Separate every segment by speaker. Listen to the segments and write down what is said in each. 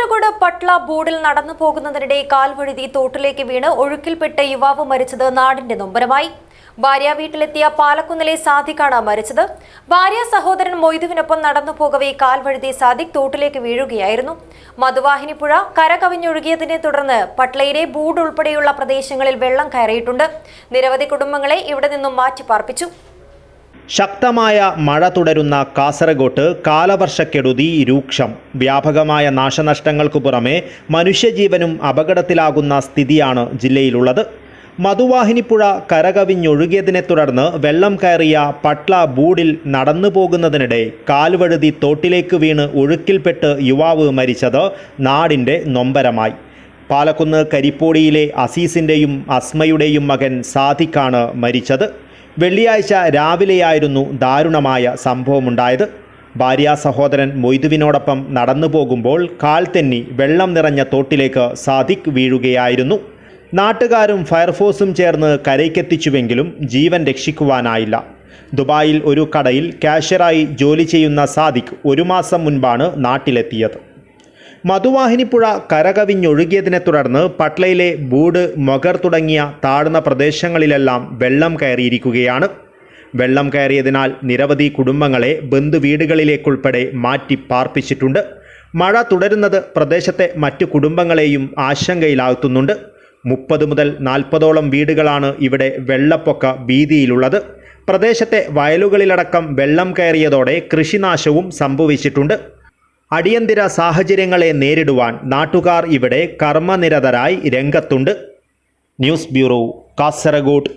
Speaker 1: കാസർഗോഡ് പട്ല ബോർഡിൽ നടന്നു പോകുന്നതിനിടെ കാൽവഴുതി തോട്ടിലേക്ക് വീണ് ഒഴുക്കിൽപ്പെട്ട യുവാവ് മരിച്ചത് നാടിന്റെ നൊമ്പരമായി. ഭാര്യ വീട്ടിലെത്തിയ പാലക്കുന്നിലെ സാദിഖാണ് മരിച്ചത്. ഭാര്യ സഹോദരൻ മൊയ്തുവിനൊപ്പം നടന്നു പോകവെ കാൽവഴുതി സാദിഖ് തോട്ടിലേക്ക് വീഴുകയായിരുന്നു. മധുവാഹിനിപ്പുഴ കരകവിഞ്ഞൊഴുകിയതിനെ തുടർന്ന് പട്ലയിലെ ബോർഡ് ഉൾപ്പെടെയുള്ള പ്രദേശങ്ങളിൽ വെള്ളം കയറിയിട്ടുണ്ട്. നിരവധി കുടുംബങ്ങളെ ഇവിടെ നിന്നും മാറ്റിപ്പാർപ്പിച്ചു.
Speaker 2: ശക്തമായ മഴ തുടരുന്ന കാസർഗോഡ് കാലവർഷക്കെടുതി രൂക്ഷം. വ്യാപകമായ നാശനഷ്ടങ്ങൾക്കു പുറമെ മനുഷ്യജീവനും അപകടത്തിലാകുന്ന സ്ഥിതിയാണ് ജില്ലയിലുള്ളത്. മധുവാഹിനിപ്പുഴ കരകവിഞ്ഞൊഴുകിയതിനെ തുടർന്ന് വെള്ളം കയറിയ പട്ല ബൂഡിൽ നടന്നു പോകുന്നതിനിടെ കാൽവഴുതി തോട്ടിലേക്ക് വീണ് ഒഴുക്കിൽപ്പെട്ട് യുവാവ് മരിച്ചത് നാടിൻ്റെ നൊമ്പരമായി. പാലക്കുന്ന് കരിപ്പോടിയിലെ അസീസിൻ്റെയും അസ്മയുടെയും മകൻ സാദിഖാണ് മരിച്ചത്. വെള്ളിയാഴ്ച രാവിലെയായിരുന്നു ദാരുണമായ സംഭവമുണ്ടായത്. ഭാര്യ സഹോദരൻ മൊയ്തുവിനോടൊപ്പം നടന്നു പോകുമ്പോൾ കാൽ തെന്നി വെള്ളം നിറഞ്ഞ തോട്ടിലേക്ക് സാദിഖ് വീഴുകയായിരുന്നു. നാട്ടുകാരും ഫയർഫോഴ്സും ചേർന്ന് കരയ്ക്കെത്തിച്ചുവെങ്കിലും ജീവൻ രക്ഷിക്കുവാനായില്ല. ദുബായിൽ ഒരു കടയിൽ കാഷ്യറായി ജോലി ചെയ്യുന്ന സാദിഖ് 1 മാസം മുൻപാണ് നാട്ടിലെത്തിയത്. മധുവാഹിനിപ്പുഴ കരകവിഞ്ഞൊഴുകിയതിനെ തുടർന്ന് പട്ലയിലെ ബൂഡ്, മൊഗർ തുടങ്ങിയ താഴ്ന്ന പ്രദേശങ്ങളിലെല്ലാം വെള്ളം കയറിയിരിക്കുകയാണ്. വെള്ളം കയറിയതിനാൽ നിരവധി കുടുംബങ്ങളെ ബന്ധുവീടുകളിലേക്കുൾപ്പെടെ മാറ്റി പാർപ്പിച്ചിട്ടുണ്ട്. മഴ തുടരുന്നത് പ്രദേശത്തെ മറ്റു കുടുംബങ്ങളെയും ആശങ്കയിലാഴ്ത്തുന്നുണ്ട്. 30 മുതൽ 40ഓളം വീടുകളാണ് ഇവിടെ വെള്ളപ്പൊക്ക ഭീതിയിലുള്ളത്. പ്രദേശത്തെ വയലുകളിലടക്കം വെള്ളം കയറിയതോടെ കൃഷിനാശവും സംഭവിച്ചിട്ടുണ്ട്. അടിയന്തര സാഹചര്യങ്ങളെ നേരിടുവാൻ നാട്ടുകാർ ഇവിടെ കർമ്മനിരതരായി രംഗത്തുണ്ട്. News bureau, Kasaragod.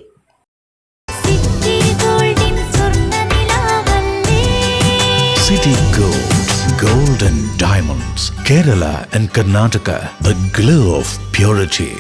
Speaker 3: City Gold, Gold and Diamonds, Kerala and Karnataka, the glow of purity.